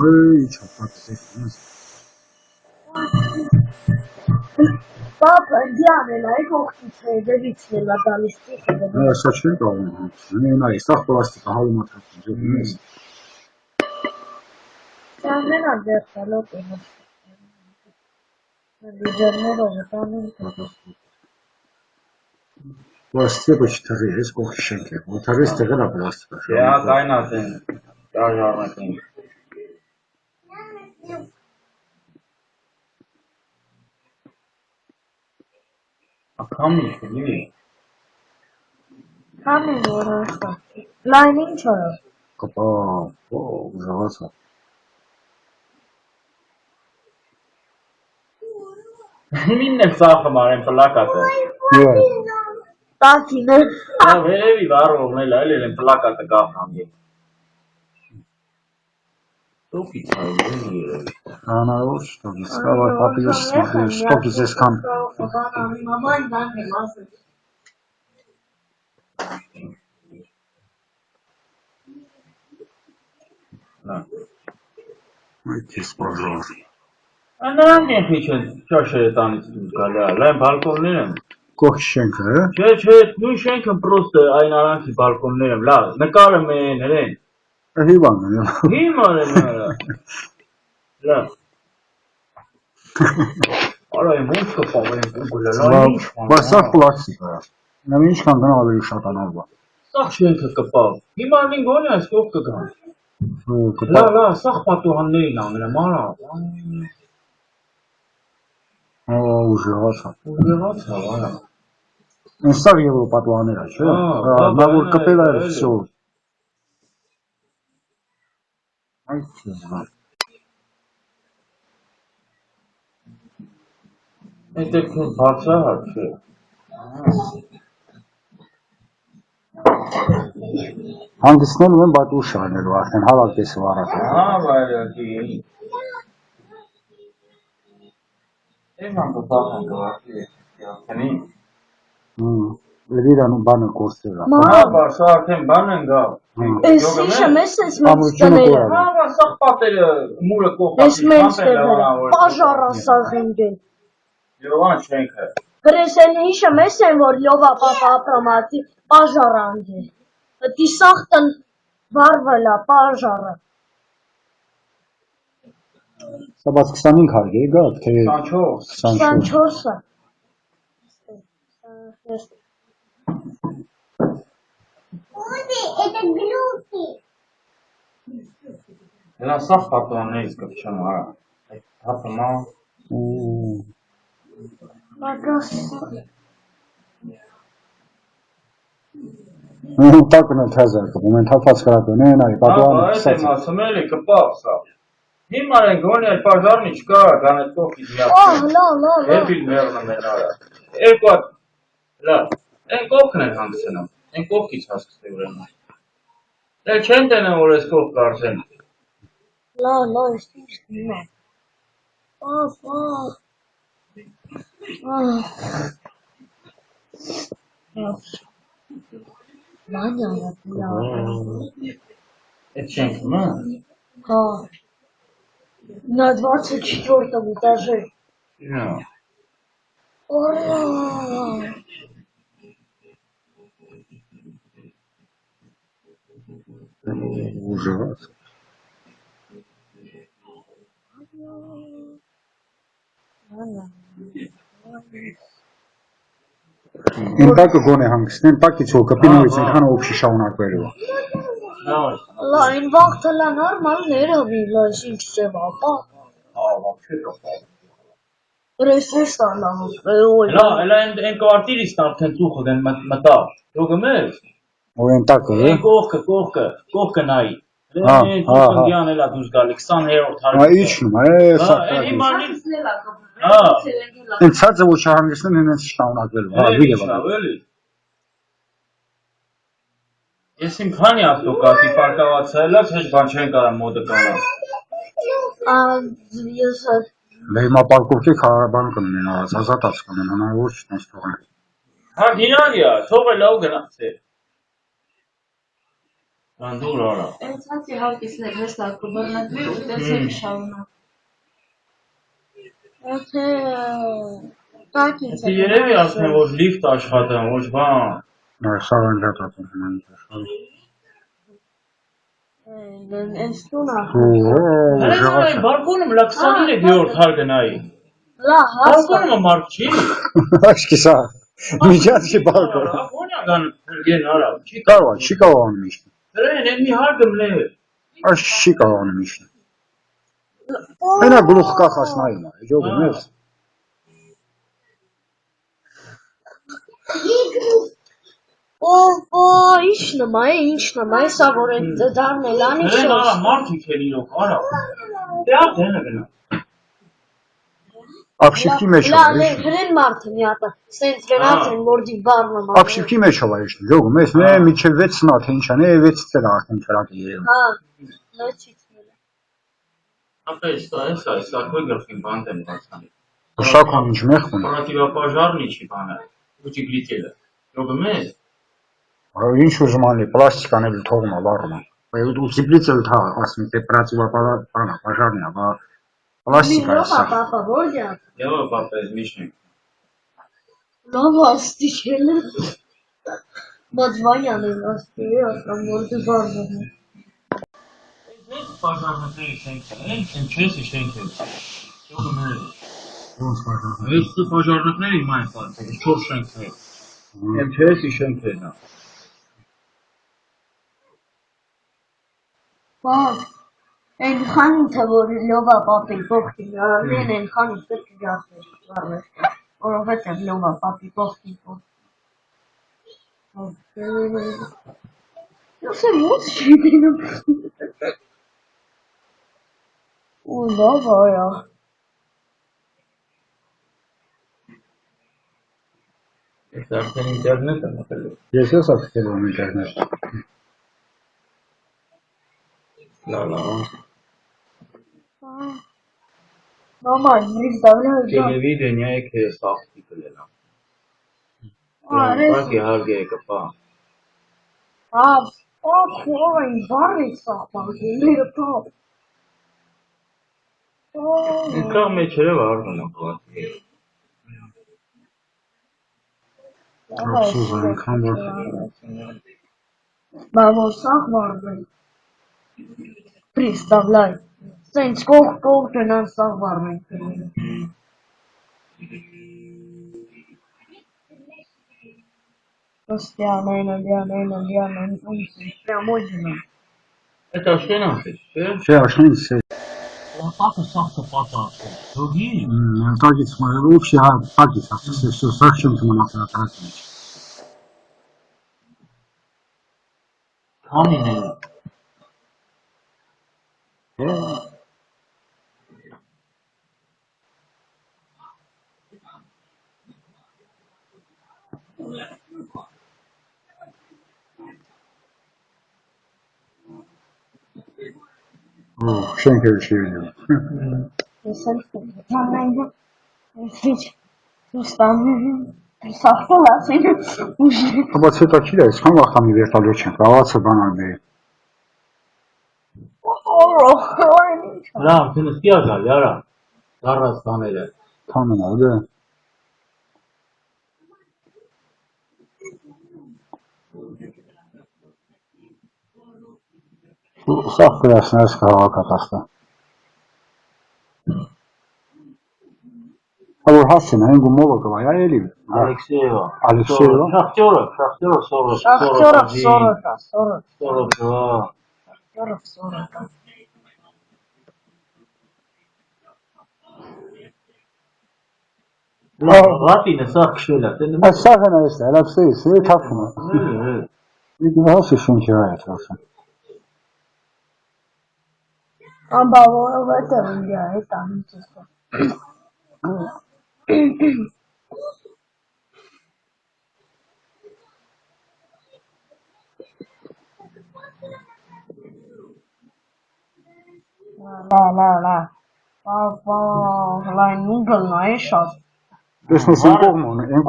Ой, չափած է։ Պապ, Դիանել, այ կողքից է, դեպից էլ ադալիս տիխը։ Սա չեն կարող։ Նայ, սա պլաստիկ հալում աթափի։ Սամեն ադեր տալոտ է։ Լիջերներով տանում։ Պլաստիկը չթռի, ես կողքի շենք է։ Թռիս տեղել է պլաստիկը։ Դա կայնած են, դաժարնակ են։ Ակամի քնի։ Համին որոշա։ Լայն ինչ արա։ Կապա, ուժեղացա։ Մինն է սախը մարեն պլակատը։ Տակին է։ Վերևի վարողն էլ են պլակատը գախանգի։ Տոքից հայլի երևի։ Անավոր շտոքից, կավար պապիրս սմատիրս, շտոքից ես կան։ Մաման դան եմ ասել։ Այդ ես պաժար։ Նրանք են քիչ են ճաշերը տանից դուրս գալի, լայն բալկոններ են։ Կողքի շենքը, Չէ, նույն շենքը պրոստը այն արանքի բալկոններ են, լավ, նկարում են հրեն։ Հիվան է։ Հիմար են հարա։ Լավ։ Արա իմ ոնց կպավ են գուգլը, լայն ինչ ման։ Բայց սա պլաստիկ է։ Նա ինչքան գնա ավելի շատ անալվա։ Սաղ շենքը կպավ։ Հիմար մին գոնի այս կող կգան։ Լավ, սաղ պատուհաններին անգրը, մարա։ Ուժեղացա։ Ուժեղացա, արա։ Ինստար եվրոպատուաներ է, չէ։ Նա որ կպել է, վсё։ Այդ չէ։ Այդ է բարձրահար չէ։ Հանգստներում են, բայց ուշ անելու, արդեն հավաք ես վարակը։ բայրակի։ Էման կտախան գվարդի է, Լիրան ու բանը կորսել է։ բար, սա արդեն բան են գավ։ Ես իշը մեզ ես մեծ տները։ Սաղ պատերը մուրը Ես կողքացի, մեծ տները, պաժարա սաղենք են։ Յովան շենքը։ Գրեսեն իշը մեզ են, որ լովա պապա ապրամացի պաժարանք է։ Դի սաղտն վարվել է պաժարը։ Սա բաց 25 հարկ է, գատ, թե 24-ը։ Это глюки. Հելա սաղ պատուաններից կպչան արա։ Այդ հապմա։ Տակն է թազար կպում, են թապված կրակոն են, այ պատուանը Այդ եմ ասում էլի կպավ սա։ Հիմար են գոնի այդ պաժարնի չկա, գան այդ կողքից միացում։ Էպիլ մեղնում են արա։ Երկու at, լավ, են կողքն են հանգցնում, են կողքից հասկստի ուրեմն։ Էլ չեն տենը, որ ես կողք կարծեն։ Լա, ես նիմա։ Մանյանը պլա։ Էդ չենք մա։ Հա։ На 24-м этаже. Ужас. Են տակը գոն է հանգստեն, տակից որ կպինովից ենքան օպշի շաղունակվելու։ Լա, այն վաղթը լա նորմալ ներհվի, լա, ինչ սև ապա։ Вообще կապավ։ Ռեսուրսը լա, Լա, էլա են կվարտիրիստ արդեն ծուխը դեն մտավ, դոգը մեզ։ Որ են տակը, Են կողքը նայի։ Են ծուխը դյան էլա դուս գալի, 20-երորդ հարկ։ Իչնում, են ծածը որ շահանգստեն են ես շաղունակվելու։ Ես իմ քանի ավտոկատի պարկավացայլած հեչ բան չեն կարան մոդը կանալ։ Լեհմա պարկովքի քարաբան կնեն արած, ազատած կնեն, հնարավոր չնես թողեն։ Հա գինագիա, թող է լավ գնացել։ Անդուր արա։ Էնցած իհարկեսներ հստակ կբռնկվի ու տեսեք շարունակ։ Եթե տակից Դե երևի ասեմ որ լիֆտ աշխատեմ, ոչ բան։ Սա անջատում եմ աշխարհ։ Էնց տունա։ Հենց բալկոնում լա 29-րդ հար գնայի։ Լա հասկա։ Բալկոնումը մարդ չի։ Աշկի սա։ Միջանցքի բալկոն։ Ախոնյական գեն արա։ Չի կարող անում միշտ։ Դրեն են մի հար գմլե։ Այս չի կարող անում միշտ։ Այնա գլուխ կախած նայում է, ջոգում ես։ Ինչ նմա է, սա որ է դարնել անի շոս։ Դրեն արա մարդիկ են իրոք, արա։ Դե աղջենը գնա։ Ապշիվքի մեջ Լա, հրեն մարդը մի հատը, սենց գնաց են որդի բարնում ան։ Ապշիվքի մեջ հովա իշտ, ջոգում ես, միչև 6 նա, թե ինչան է, 6 ծել արդեն չրակ է երում։ Հա, 6-ից մելը։ Ապե սա քո գրխին բանդ եմ բացանի։ Շակոն ինչ մեղքուն։ Պրոտիվապաժարնի չի բանը, ուջիգլիկելը։ Ջոգում ես։ Ինչ ուզում անի, պլաստիկան էլ թողում է, վառում է։ Ուծիպլից էլ թա, ասում թե պրոտիվապաժարնի է, բա պլաստիկա է սա։ Պապա, որ ջա։ Եվա պապա, ես միշնի։ Լավ աստիճել է։ Բադվայան են աստիճել է, ասամ որ դու բարդում է։ Ես պաժարնքների շենք է, են չեսի շենք է։ Ջոգում ես։ Ես պաժարնքների իմ այն պարդ է, 4 շենք է։ Եմ չեսի շենք է նա։ Պապ, այն խանին թե որ լովա պապի պողքին արարվեն, այն խանին պետք գասներ վարվեր, որովհետև լովա պապի պողքին Ես եմ ոց չի դինում։ Ու լավ այա։ Ես արդեն ինտերնետ եմ մտելու։ Ես ասացել եմ ինտերնետ։ Լա։ Մամա, ինձ դավլա Տելևիդենիա է քե սախտի կլենա։ Պակի հարգե կպա։ Պապ, խորային բարի սախպանքիները պապ։ Ինքաղ մեջերը վարդն եմ պլատի։ Ապսուզ այնքան որ։ Բա որ սաղ վարդն։ Պրիստավլայ, սենց կող գնան սաղ վարդն։ Պստյանեն, прям очень. Это աշենանց է, չէ՞։ Չէ, աշնից է։ Պապը սախտը պատած է։ Դոգի։ Տագից вообще տագից, все, совсем туманно тратить. Քանին է։ Շենքը չի լինում։ Ես էլ տանայնը ինչ ստանում սախտել ասին Բայց հետո չի է, սկան վախտամի վերտալու չեն, կաղացը բանալ մեր։ Հրա, արդեն ստիա գալ, յարա, դարած տաները։ Թամեն ալը։ Սաղ կրասնես կաղակատաստը։ Որ հասցեն, այն գումովը կվայ, այելի։ Ալեքսեևա։ Ալեքսեևա։ Շախտյորը, Սորոկա։ Ռատինը սաղ կշվել է, տենը։ Այս սաղն է ես, ալեքսեիս, է թափում է։ Իգն հասի շունքի վայ է թրասը։ Ամբա որովհետև ինձ է տանից էստը։ Լա, լայն ուգլն է շատ։ Տեսնես են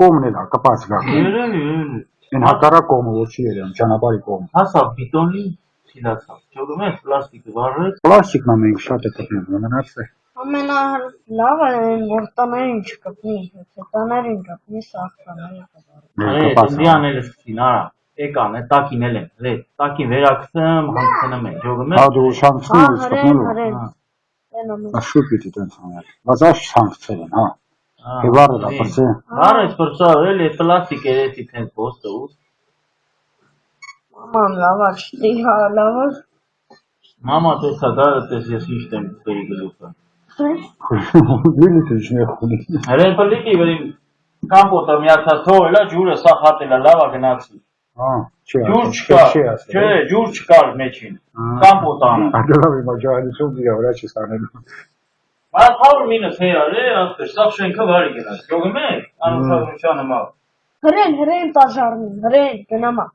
կողմն էլ կպած գա։ Են հակարա կողմը, որ չի երեմ, ճանապարի կողմ։ Հասա պիտոնի, թիլացավ։ Ճոգում ես պլաստիկը վառեց։ Պլաստիկն ամենք շատ է կպնում, մնացել։ Ամենալավը այն որ տներին չկպնի, եթե տներին կպնի սախտաները կդարի։ Ինդիաները սկսին արա, եկան, տակին էլ են, տակին վերակսեմ, հանգցնում են, ճոգում ես։ Հա դու շանցնում ես կպնելու։ հրեն։ Շուտ պիտի տենց անել։ Բայց այս շանցել են, հա։ Է վառել է, պրծե։ Վառեց պրծավ, էլ է պլաստիկ երեցի տենց ոստը ուս։ Մաման լավա չտի հա լավա։ Մամա տեսա գարը տես ես ինչ տեմ բերի գլուխը։ Լիլի թեժն է խունի։ Հրեն պլիկի վերին կամպոտը միացած թողելա ջուրը սա հատելա լավա գնացի։ Հա, չի Ջուր չկար, չէ, ջուր չկար մեջին, կամպոտ անը։ Ադելավ իմ աջահանություն դիրա վրա չես անելու։ Բայց հավր մինս հեյար է, ասպեր, սաղ շենքը վարի գնաց, ճոգում եք, անուշադրության նմավ։ Հրեն տաժարնին, հրեն գնամա։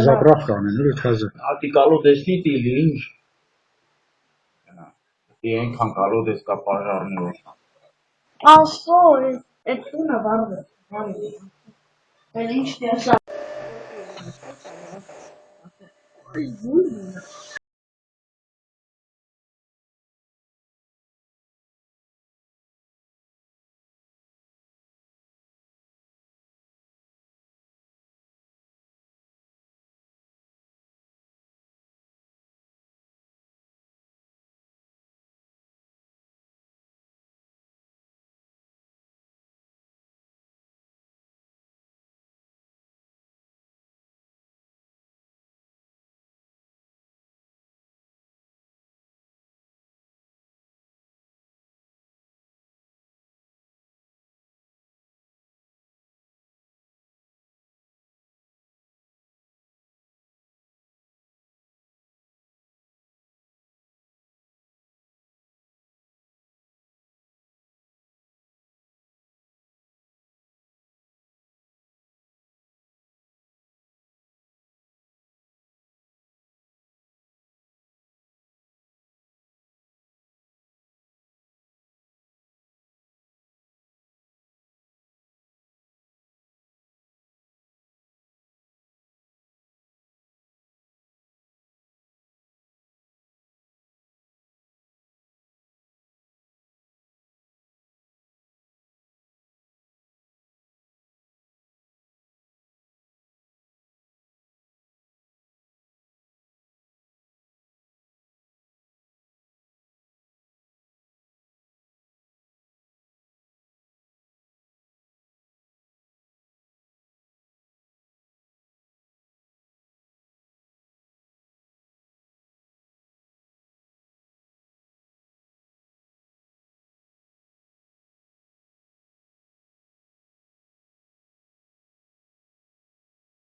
Զապրավկա անեն, էլի թազը։ Ատի կալոդեսի տիլի ինչ։ Ենքան կալոդես կա պաժարնի որ։ Ասո, այդ տունը վարվեց։ Էլ ինչ տեսա։